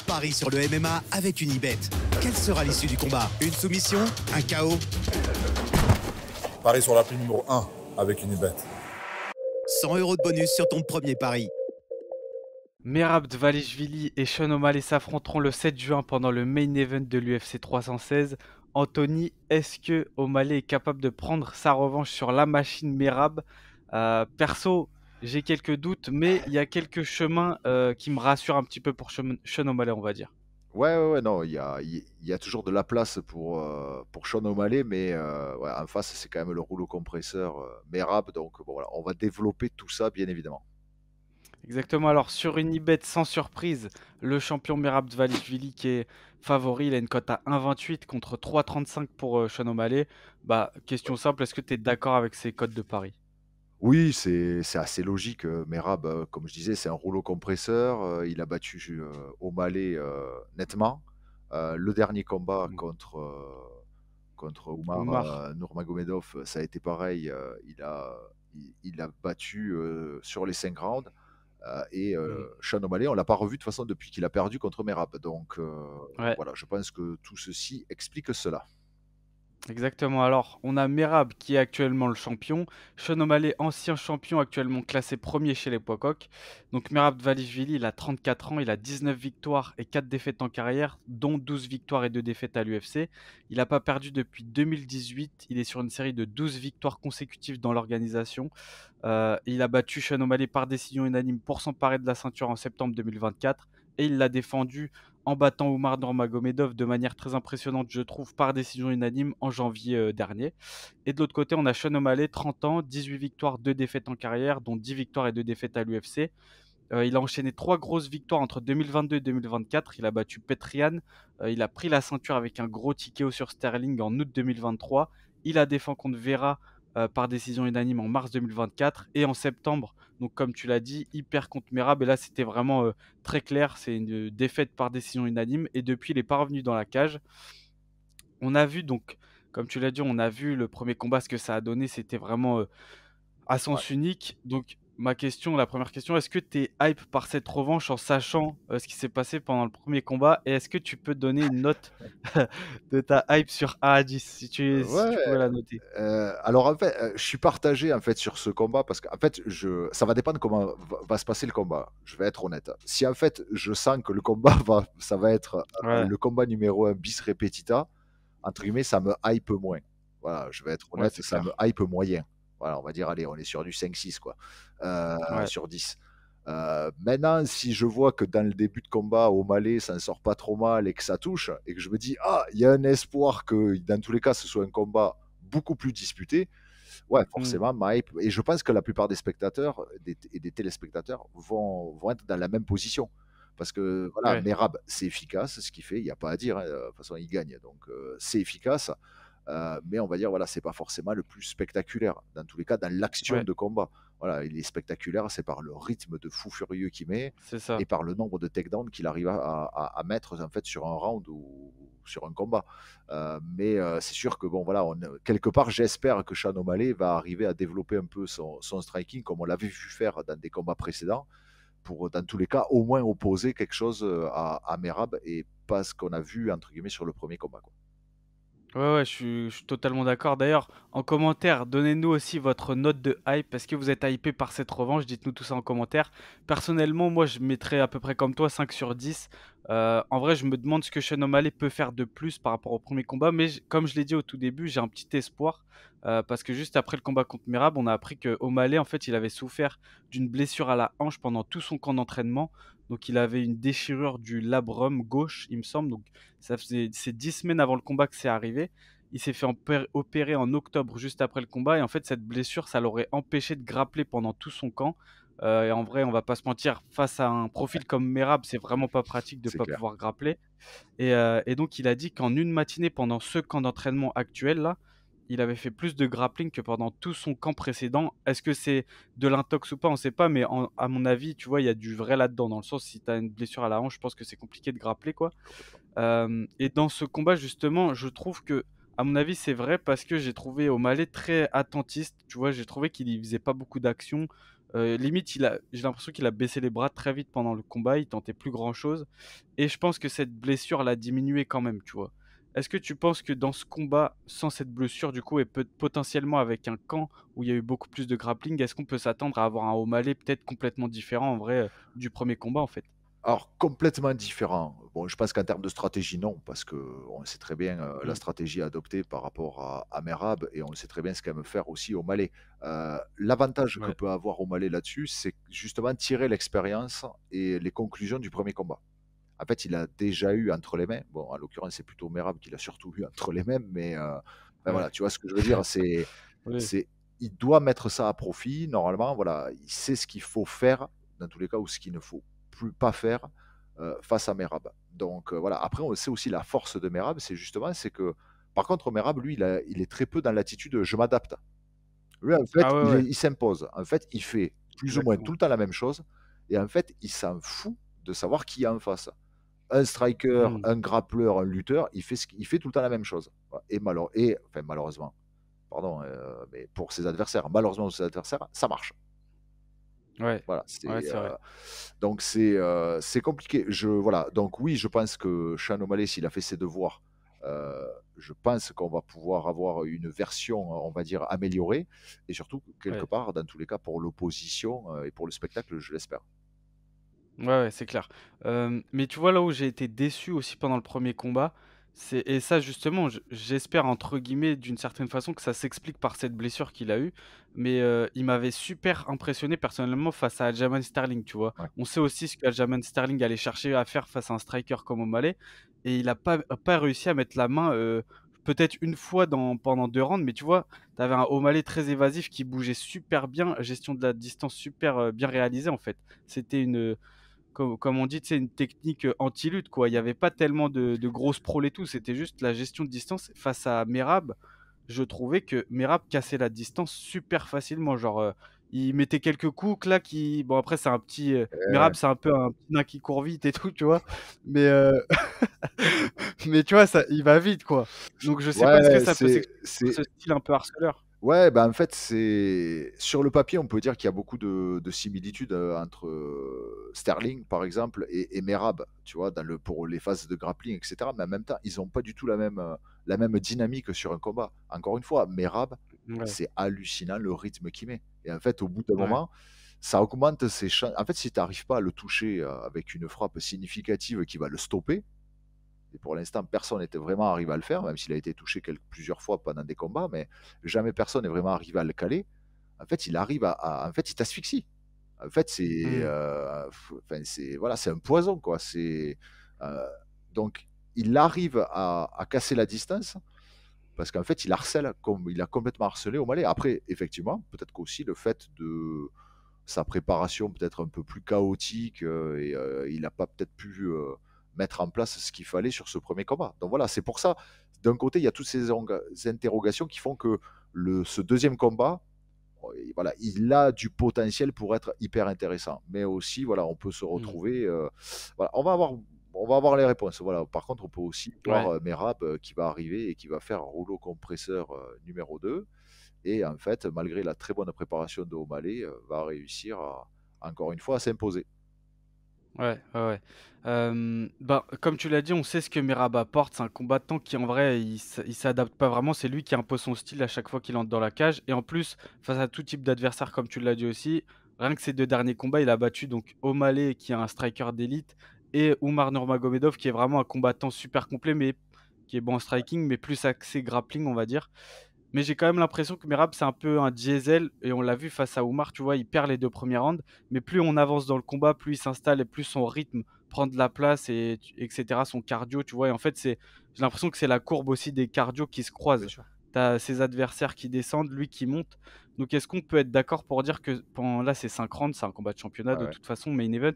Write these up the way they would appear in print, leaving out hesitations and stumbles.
Parie sur le MMA avec Unibet. Quelle sera l'issue du combat? Une soumission? Un KO? Parie sur l'appli numéro 1 avec Unibet. 100 € de bonus sur ton premier pari. Merab Dvalishvili et Sean O'Malley s'affronteront le 7 juin pendant le main event de l'UFC 316. Anthony, est-ce que O'Malley est capable de prendre sa revanche sur la machine Merab? Perso, j'ai quelques doutes, mais il y a quelques chemins qui me rassurent un petit peu pour Sean O'Malley, on va dire. Ouais, non, il y a toujours de la place pour Sean O'Malley, mais ouais, en face, c'est quand même le rouleau compresseur Merab. Donc bon, voilà, on va développer tout ça, bien évidemment. Exactement, alors sur Unibet, sans surprise, le champion Merab Dvalishvili qui est favori, il a une cote à 1,28 contre 3,35 pour Sean O'Malley. Question simple, est-ce que tu es d'accord avec ces cotes de Paris? Oui, c'est assez logique. Merab, comme je disais, c'est un rouleau compresseur. Il a battu O'Malley nettement. Le dernier combat Mm. contre Oumar Oumar. Nurmagomedov, ça a été pareil. Il a battu sur les 5 rounds. Et Mm. Sean O'Malley, on l'a pas revu de toute façon depuis qu'il a perdu contre Merab. Donc Ouais. voilà, je pense que tout ceci explique cela. Exactement. Alors, on a Merab qui est actuellement le champion. Sean O'Malley, ancien champion, actuellement classé premier chez les poids coqs. Donc, Merab Dvalishvili, il a 34 ans, il a 19 victoires et 4 défaites en carrière, dont 12 victoires et 2 défaites à l'UFC. Il n'a pas perdu depuis 2018. Il est sur une série de 12 victoires consécutives dans l'organisation. Il a battu Sean O'Malley par décision unanime pour s'emparer de la ceinture en septembre 2024. Et il l'a défendu en battant Oumar Nurmagomedov de manière très impressionnante, je trouve, par décision unanime en janvier dernier. Et de l'autre côté, on a Sean O'Malley, 30 ans, 18 victoires, 2 défaites en carrière, dont 10 victoires et 2 défaites à l'UFC. Il a enchaîné 3 grosses victoires entre 2022 et 2024. Il a battu Petrian. Il a pris la ceinture avec un gros TKO sur Sterling en août 2023. Il a défendu contre Vera par décision unanime en mars 2024. Et en septembre, donc comme tu l'as dit, il perd contre Merab. Et là, c'était vraiment très clair. C'est une défaite par décision unanime. Et depuis, il n'est pas revenu dans la cage. On a vu donc, comme tu l'as dit, on a vu le premier combat, ce que ça a donné. C'était vraiment à Ouais. sens unique. Donc, la première question, est-ce que tu es hype par cette revanche en sachant ce qui s'est passé pendant le premier combat? Et est-ce que tu peux donner une note de ta hype sur 1 à 10, si Ouais, tu pouvais la noter? alors en fait, je suis partagé en fait sur ce combat parce qu'en fait, ça va dépendre comment va se passer le combat. Je vais être honnête. Si en fait, je sens que le combat ça va être Ouais, le combat numéro un bis repetita, entre guillemets, ça me hype moins. Voilà, je vais être ouais, honnête, c'est ça me clair. hype moyen. Voilà, on va dire, allez, on est sur du 5-6 quoi, Ouais, sur 10. Maintenant, si je vois que dans le début de combat, O'Malley s'en sort pas trop mal et que ça touche, et que je me dis, ah, il y a un espoir que dans tous les cas, ce soit un combat beaucoup plus disputé, ouais, mmh, forcément, ma hype. Et je pense que la plupart des spectateurs et des téléspectateurs vont être dans la même position. Parce que voilà, ouais, Merab, c'est efficace ce qu'il fait, il n'y a pas à dire, hein, de toute façon, il gagne. Donc, c'est efficace. Mais on va dire, voilà, c'est pas forcément le plus spectaculaire. Dans tous les cas, dans l'action ouais, de combat. Voilà, il est spectaculaire, c'est par le rythme de fou furieux qu'il met c'est ça. et par le nombre de takedowns qu'il arrive à mettre en fait sur un round ou sur un combat. Mais c'est sûr que bon voilà, quelque part j'espère que Sean O'Malley va arriver à développer un peu son striking comme on l'avait vu faire dans des combats précédents pour dans tous les cas au moins opposer quelque chose à Merab et pas ce qu'on a vu entre guillemets sur le premier combat quoi. Ouais, je suis totalement d'accord. D'ailleurs, en commentaire, donnez-nous aussi votre note de hype. Est-ce que vous êtes hypé par cette revanche? Dites-nous tout ça en commentaire. Personnellement, moi, je mettrais à peu près comme toi 5 sur 10. En vrai, je me demande ce que Sean O'Malley peut faire de plus par rapport au premier combat. Mais comme je l'ai dit au tout début, j'ai un petit espoir. Parce que juste après le combat contre Merab, on a appris que O'Malley, en fait, il avait souffert d'une blessure à la hanche pendant tout son camp d'entraînement. Donc, il avait une déchirure du labrum gauche, il me semble. Donc, c'est 10 semaines avant le combat que c'est arrivé. Il s'est fait opérer en octobre, juste après le combat. Et en fait, cette blessure, ça l'aurait empêché de grappler pendant tout son camp. Et en vrai, on va pas se mentir, face à un profil comme Merab, c'est vraiment pas pratique de C'est pas clair. pouvoir grappler. Et donc, il a dit qu'en une matinée, pendant ce camp d'entraînement actuel, là, il avait fait plus de grappling que pendant tout son camp précédent. Est-ce que c'est de l'intox ou pas? On sait pas, mais à mon avis, tu vois, il y a du vrai là-dedans. Dans le sens, si tu as une blessure à la hanche, je pense que c'est compliqué de grappler, quoi. Complètement. Et dans ce combat, justement, je trouve que, à mon avis, c'est vrai parce que j'ai trouvé O'Malley très attentiste. Tu vois, j'ai trouvé qu'il y faisait pas beaucoup d'actions. Limite, j'ai l'impression qu'il a baissé les bras très vite pendant le combat, il tentait plus grand-chose et je pense que cette blessure l'a diminué quand même, tu vois? Est-ce que tu penses que dans ce combat, sans cette blessure du coup et potentiellement avec un camp où il y a eu beaucoup plus de grappling, est-ce qu'on peut s'attendre à avoir un O'Malley peut-être complètement différent en vrai, du premier combat, en fait? Alors complètement différent. Bon, je pense qu'en termes de stratégie, non, parce qu'on sait très bien, la Mmh. stratégie adoptée par rapport à Merab et on sait très bien ce qu'aime faire aussi O'Malley. L'avantage que Ouais, peut avoir O'Malley là-dessus, c'est justement tirer l'expérience et les conclusions du premier combat. En fait, il a déjà eu entre les mains, bon, en l'occurrence, c'est plutôt Merab qui l'a surtout eu entre les mains, mais enfin ouais. voilà, tu vois ce que je veux dire? Oui, C'est il doit mettre ça à profit normalement, voilà, il sait ce qu'il faut faire dans tous les cas ou ce qu'il ne faut plus pas faire, face à Merab. Donc voilà, après on sait aussi la force de Merab, c'est que par contre Merab lui, il est très peu dans l'attitude, «je m'adapte». Lui en fait, ah ouais, ouais, il s'impose. En fait, il fait plus ou moins tout exactement. le temps la même chose et en fait, il s'en fout de savoir qui il y a en face. Un striker, Mmh. un grappleur, un lutteur, il fait tout le temps la même chose. Voilà et enfin malheureusement, pardon, mais pour ses adversaires, malheureusement pour ses adversaires, ça marche. Ouais, Voilà, ouais, c'est vrai. donc c'est compliqué. Voilà, donc oui, je pense que Sean O'Malley, s'il a fait ses devoirs, je pense qu'on va pouvoir avoir une version, on va dire améliorée et surtout quelque Ouais. part, dans tous les cas, pour l'opposition, et pour le spectacle, je l'espère. Ouais, ouais, c'est clair. Mais tu vois, là où j'ai été déçu aussi pendant le premier combat, c'est et ça justement, j'espère entre guillemets d'une certaine façon que ça s'explique par cette blessure qu'il a eue, mais il m'avait super impressionné personnellement face à Aljamain Sterling, tu vois? Ouais. On sait aussi ce qu'Aljamain Sterling allait chercher à faire face à un striker comme O'Malley et il a pas réussi à mettre la main, peut-être une fois pendant 2 rounds, mais tu vois, tu avais un O'Malley très évasif qui bougeait super bien, gestion de la distance super, bien réalisée en fait. C'était comme on dit, tu sais, une technique, anti-lutte, quoi. Il y avait pas tellement de grosses prôles et tout, c'était juste la gestion de distance. Face à Merab, je trouvais que Merab cassait la distance super facilement. Genre, il mettait quelques coups, clac, bon après c'est un petit, Ouais, Merab c'est un peu un petit nain qui court vite et tout, tu vois? Mais, mais tu vois, ça il va vite, quoi. Donc je sais pas, est-ce que ouais, ça peut s'expliquer par ce style un peu harceleur? ouais, bah, en fait, c'est sur le papier, on peut dire qu'il y a beaucoup de similitudes, entre, Sterling, par exemple, et Merab, tu vois? Pour les phases de grappling et cetera, mais en même temps, ils ont pas du tout la même dynamique sur un combat. Encore une fois, Merab, Ouais, c'est hallucinant le rythme qu'il met et en fait, au bout d'un ouais. moment, ça augmente ses chan en fait, si tu arrives pas à le toucher, avec une frappe significative qui va le stopper et pour l'instant, personne n'était vraiment arrivé à le faire, même s'il a été touché plusieurs fois pendant des combats, mais jamais personne n'est vraiment arrivé à le caler. En fait, il arrive en fait, il t'asphyxie. En fait, Mmh. enfin, c'est voilà, c'est un poison, quoi. Heu, donc il arrive à casser la distance parce qu'en fait, il harcèle comme il a complètement harcelé O'Malley. Après, effectivement, peut-être qu'aussi le fait de sa préparation peut-être un peu plus chaotique, il n'a pas peut-être pu, mettre en place ce qu'il fallait sur ce premier combat. Donc voilà, c'est pour ça, d'un côté, il y a toutes ces interrogations qui font que ce deuxième combat, voilà, il a du potentiel pour être hyper intéressant. Mais aussi, voilà, on peut se Mmh. retrouver, voilà, on va avoir les réponses. Voilà. Par contre, on peut aussi voir, Ouais. Merab, qui va arriver et qui va faire rouleau compresseur, numéro 2 et en fait, malgré la très bonne préparation de O'Malley, va réussir encore une fois à s'imposer. Ouais, ouais, ouais. Ben, comme tu l'as dit, on sait ce que Merab apporte. C'est un combattant qui, en vrai, il s'adapte pas vraiment. C'est lui qui impose son style à chaque fois qu'il entre dans la cage. Et en plus, face à tout type d'adversaire, comme tu l'as dit aussi, rien que ces 2 derniers combats, il a battu donc O'Malley, qui est un striker d'élite, et Oumar Nurmagomedov, qui est vraiment un combattant super complet, mais qui est bon en striking, mais plus axé grappling, on va dire. Mais j'ai quand même l'impression que Merab, c'est un peu un diesel et on l'a vu face à Oumar, tu vois? Il perd les 2 premiers rounds, mais plus on avance dans le combat, plus il s'installe et plus son rythme prend de la place et cetera, son cardio, tu vois? Et en fait, j'ai l'impression que c'est la courbe aussi des cardios qui se Bien croisent. sûr. Tu as ses adversaires qui descendent, lui qui monte. Donc est-ce qu'on peut être d'accord pour dire que pendant là, c'est 5 rounds, c'est un combat de championnat Ouais, de ouais. toute façon, main event.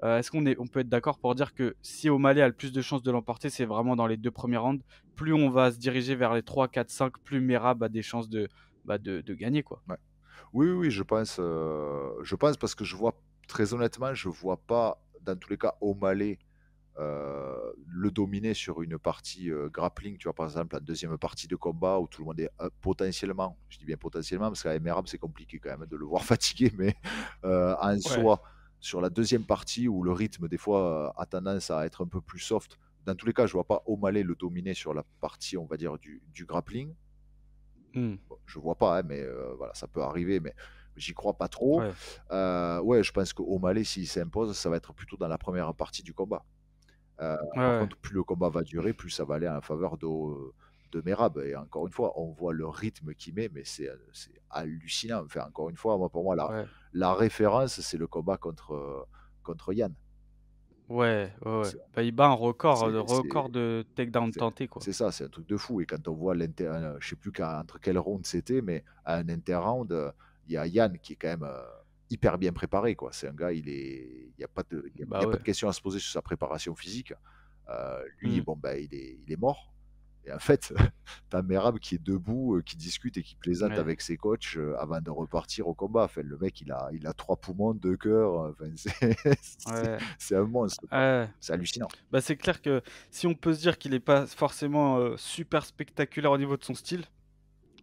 Est-ce on peut être d'accord pour dire que si O'Malley a le plus de chances de l'emporter, c'est vraiment dans les 2 premiers rounds? Plus on va se diriger vers les 3, 4, 5, plus Merab a des chances de gagner, quoi. Ouais. Oui, oui, oui, je pense parce que je vois très honnêtement, je vois pas dans tous les cas O'Malley, le dominer sur une partie grappling, tu vois, par exemple, la deuxième partie de combat où tout le monde est potentiellement, je dis bien potentiellement, parce qu'à Merab, c'est compliqué quand même de le voir fatigué, mais en Ouais. soi, sur la deuxième partie où le rythme, des fois, a tendance à être un peu plus soft, dans tous les cas, je vois pas O'Malley le dominer sur la partie, on va dire, du grappling. Mmh. Bon, je vois pas, hein, mais voilà, ça peut arriver, mais j'y crois pas trop. Ouais. Ouais, je pense qu'O'Malley, s'il s'impose, ça va être plutôt dans la première partie du combat. Ouais, Par ouais. contre, plus le combat va durer, plus ça va aller en faveur de Merab. Et encore une fois, on voit le rythme qu'il met, mais c'est hallucinant. Enfin, encore une fois, moi, pour moi, Ouais. la référence, c'est le combat contre Yann. Ouais, ouais, ouais. C'est Bah, il bat un c'est- record de takedown C'est tenté, quoi. c'est ça, c'est un truc de fou et quand on voit je sais plus entre quel round c'était, mais à un inter-round, il y a Yann qui est quand même, hyper bien préparé, quoi. C'est un gars, il y a pas de il y Bah, a pas ouais. de question à se poser sur sa préparation physique. Lui, Mmh. bon, bah, il est mort et en fait, tu Merab qui est debout, qui discute et qui plaisante Ouais. avec ses coachs, avant de repartir au combat. Enfin, le mec, il a 3 poumons, 2 cœurs, enfin, c'est Ouais. c'est un monstre, quoi. Ouais. C'est hallucinant. Bah, c'est clair que si on peut se dire qu'il est pas forcément, super spectaculaire au niveau de son style,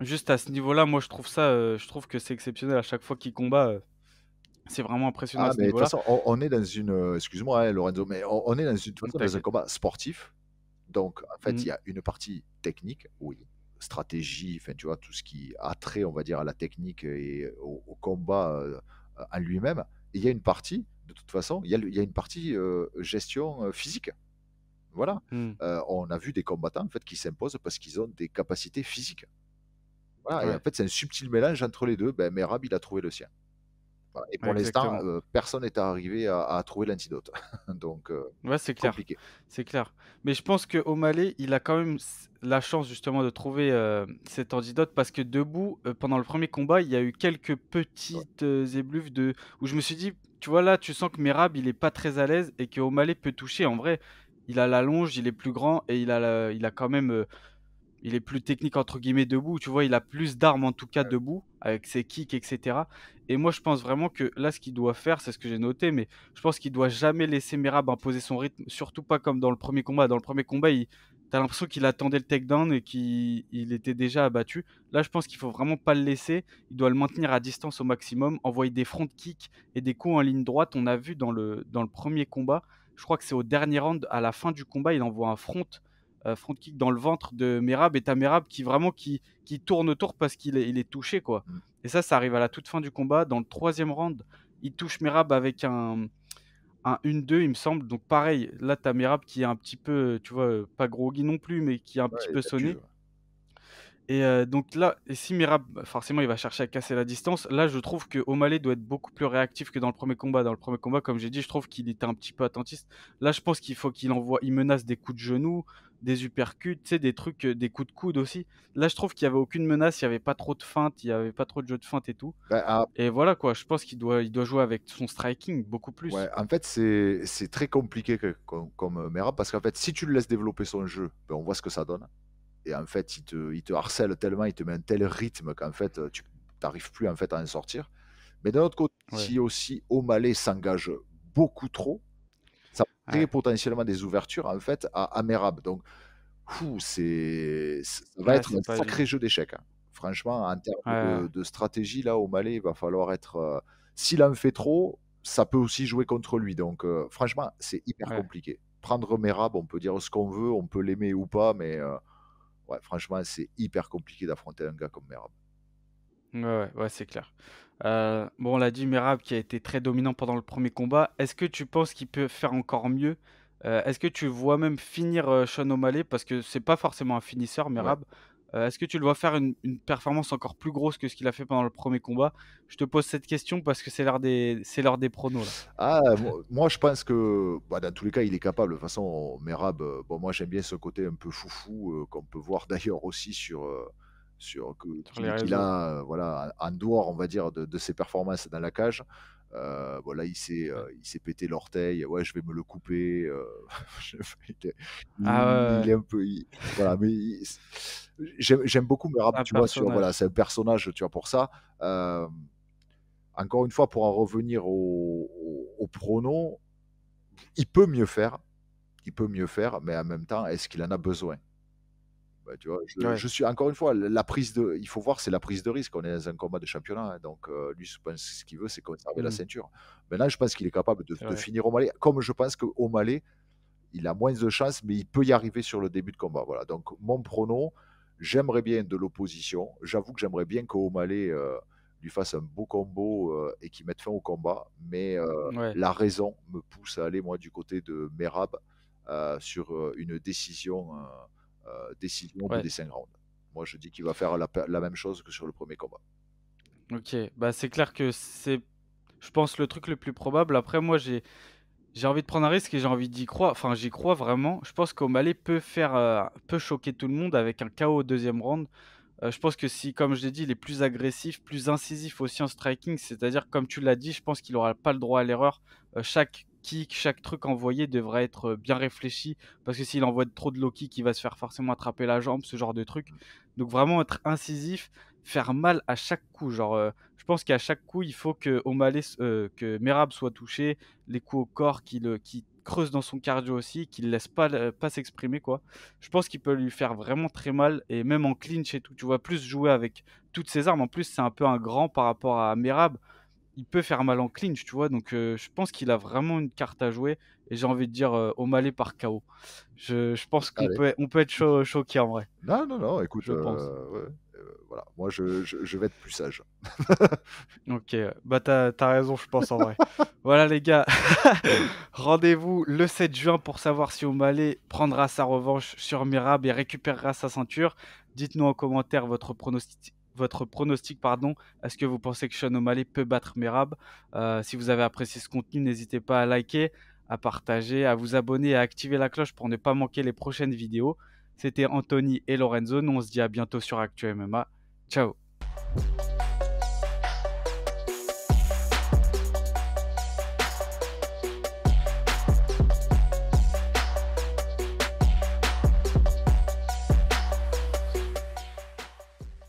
juste à ce niveau-là, moi je trouve que c'est exceptionnel à chaque fois qu'il combat, c'est vraiment impressionnant à Ah, ce mais de toute niveau-là. façon, on est dans une, excuse-moi, hein, Lorenzo, mais on est de toute Mmh, façon dans un t'inquiète. combat sportif. Donc, en fait, il Mmh. y a une partie technique, oui, stratégie, enfin, tu vois, tout ce qui a trait, on va dire, à la technique et au combat en lui-même. Et il y a une partie, de toute façon, il y a une partie gestion physique. Voilà. Mmh. On a vu des combattants en fait, qui s'imposent parce qu'ils ont des capacités physiques. Voilà. Et en Ouais, fait, c'est un subtil mélange entre les deux. Ben, Merab, il a trouvé le sien. Voilà. Et pour l'instant, exactement. personne n'est arrivé à trouver l'antidote. Donc, Ouais, c'est clair, compliqué. c'est clair. Mais je pense que O'Malley, il a quand même la chance justement de trouver cet antidote parce que debout, pendant le premier combat, il y a eu quelques Ouais. petites ébluves où je me suis dit, tu vois là, tu sens que Merab, il est pas très à l'aise et que O'Malley peut toucher. En vrai, il a la longe, il est plus grand et il a quand même il est plus «technique» entre guillemets debout, tu vois? Il a plus d'armes en tout cas Ouais. debout, avec ses kicks et cetera et moi je pense vraiment que là, ce qu'il doit faire, c'est ce que j'ai noté, mais je pense qu'il doit jamais laisser Merab imposer son rythme, surtout pas comme dans le premier combat. Dans le premier combat, il tu l'impression qu'il attendait le takedown et qu'il était déjà abattu. Là, je pense qu'il faut vraiment pas le laisser, il doit le maintenir à distance au maximum, envoyer des front kicks et des coups en ligne droite. On a vu dans le premier combat, je crois que c'est au dernier round, à la fin du combat, il envoie un front kick dans le ventre de Merab et tu Merab qui vraiment qui tourne autour parce il est touché, quoi Mmh. et ça arrive à la toute fin du combat. Dans le troisième round, il touche Merab avec un 1-2 il me semble, donc pareil, là tu Merab qui est un petit peu, tu vois, pas groggy non plus, mais qui est un Ouais, petit il est peu battu, sonné et donc là et si Merab, bah, forcément, il va chercher à casser la distance. Là, je trouve que O'Malley doit être beaucoup plus réactif que dans le premier combat. Dans le premier combat, comme j'ai dit, je trouve qu'il était un petit peu attentiste. Là, je pense qu'il faut il menace des coups de genoux, des uppercuts, tu sais, des trucs, des coups de coude aussi. Là, je trouve qu'il y avait aucune menace, il y avait pas trop de feintes, il y avait pas trop de jeu de feinte et tout bah, et voilà quoi, je pense il doit jouer avec son striking beaucoup ouais, plus. en fait, c'est très compliqué comme Merab parce qu'en fait, si tu le laisses développer son jeu, ben, on voit ce que ça donne. Et en fait, il te harcèle tellement, il te met un tel rythme qu'en fait, tu n'arrives plus en fait à en sortir. Mais d'un autre côté, Ouais, si aussi O'Malley s'engage beaucoup trop, ça peut créer ouais, potentiellement des ouvertures en fait à Merab. Donc, ça va ouais, être c'est un pas sacré évident. jeu d'échecs, hein. Franchement, en termes Ouais, de stratégie, là, O'Malley, il va falloir être, s'il en fait trop, ça peut aussi jouer contre lui. Donc, franchement, c'est hyper ouais. compliqué. Prendre Merab, on peut dire ce qu'on veut, on peut l'aimer ou pas, mais ouais, franchement, c'est hyper compliqué d'affronter un gars comme Merab. Ouais, ouais, ouais, c'est clair. Bon, on l'a dit, Merab qui a été très dominant pendant le premier combat. Est-ce que tu penses qu'il peut faire encore mieux? Est-ce que tu vois même finir, Sean O'Malley? Parce que c'est pas forcément un finisseur, Ouais. Merab. Est-ce que tu le vois faire une performance encore plus grosse que ce qu'il a fait pendant le premier combat? Je te pose cette question parce que c'est l'heure des pronos, là. Ah, moi, je pense que, bah, dans tous les cas, il est capable. De toute façon, Merab, bon, moi, j'aime bien ce côté un peu foufou, qu'on peut voir d'ailleurs aussi sur Sur les qu'il réseaux. a, voilà, en dehors, on va dire, de ses performances dans la cage. Bon, là, Ouais. il s'est pété l'orteil. Ouais, je vais me le couper. Je il est Ah ouais, ouais, il ouais. est un peu, voilà, mais j'aime beaucoup Merab, C'est un tu vois, voilà, personnage. c'est un personnage, tu vois, pour ça. Hem Encore une fois, pour en revenir au prono, il peut mieux faire, il peut mieux faire, mais en même temps, est-ce qu'il en a besoin? Bah, tu vois, Ouais. je suis encore une fois, il faut voir, c'est la prise de risque. On est dans un combat de championnat, hein, donc lui, je pense ce qu'il veut, c'est conserver la Mmh. ceinture. Maintenant, je pense qu'il est capable C'est de vrai. finir O'Malley, comme je pense qu'O'Malley, il a moins de chances, mais il peut y arriver sur le début de combat. Voilà, donc mon prono, j'aimerais bien de l'opposition. J'avoue que j'aimerais bien qu'O'Malley lui fasse un beau combo et qu'il mette fin au combat, mais Ouais. la raison me pousse à aller, moi, du côté de Merab sur une décision de Ouais. des 5 rounds. Moi, je dis qu'il va faire la même chose que sur le premier combat. OK. Bah, c'est clair que c'est, je pense, le truc le plus probable. Après moi, j'ai envie de prendre un risque et j'ai envie d'y croire. Enfin, j'y crois vraiment. Je pense qu'O'Malley peut choquer tout le monde avec un KO au 2e round. Je pense que si, comme je l'ai dit, il est plus agressif, plus incisif aussi en striking, c'est-à-dire comme tu l'as dit, je pense qu'il aura pas le droit à l'erreur. Chaque kick, chaque truc envoyé devrait être, bien réfléchi parce que s'il envoie trop de low kick, il va se faire forcément attraper la jambe, ce genre de truc. Donc vraiment être incisif, faire mal à chaque coup, genre, je pense qu'à chaque coup, il faut que que Merab soit touché, les coups au corps qui creuse dans son cardio aussi, qu'il laisse pas s'exprimer quoi. Je pense qu'il peut lui faire vraiment très mal et même en clinch et tout, tu vois? Plus jouer avec toutes ses armes. En plus, c'est un peu un grand par rapport à Merab. Il peut faire mal en clinch, tu vois? Donc je pense qu'il a vraiment une carte à jouer et j'ai envie de dire, O'Malley par KO. Je pense qu'on Allez. peut être choqué en vrai, Non, non, non, écoute, je pense. ouais, voilà. Moi, je vais être plus sage. OK, bah, tu raison, je pense, en vrai. Voilà les gars, rendez-vous le 7 juin pour savoir si O'Malley prendra sa revanche sur Merab et récupérera sa ceinture. Dites-nous en commentaire votre pronostic, pardon. Est-ce que vous pensez que Sean O'Malley peut battre Merab? Si vous avez apprécié ce contenu, n'hésitez pas à liker, à partager, à vous abonner et à activer la cloche pour ne pas manquer les prochaines vidéos. C'était Anthony et Lorenzo. Nous, on se dit à bientôt sur Actu MMA. Ciao.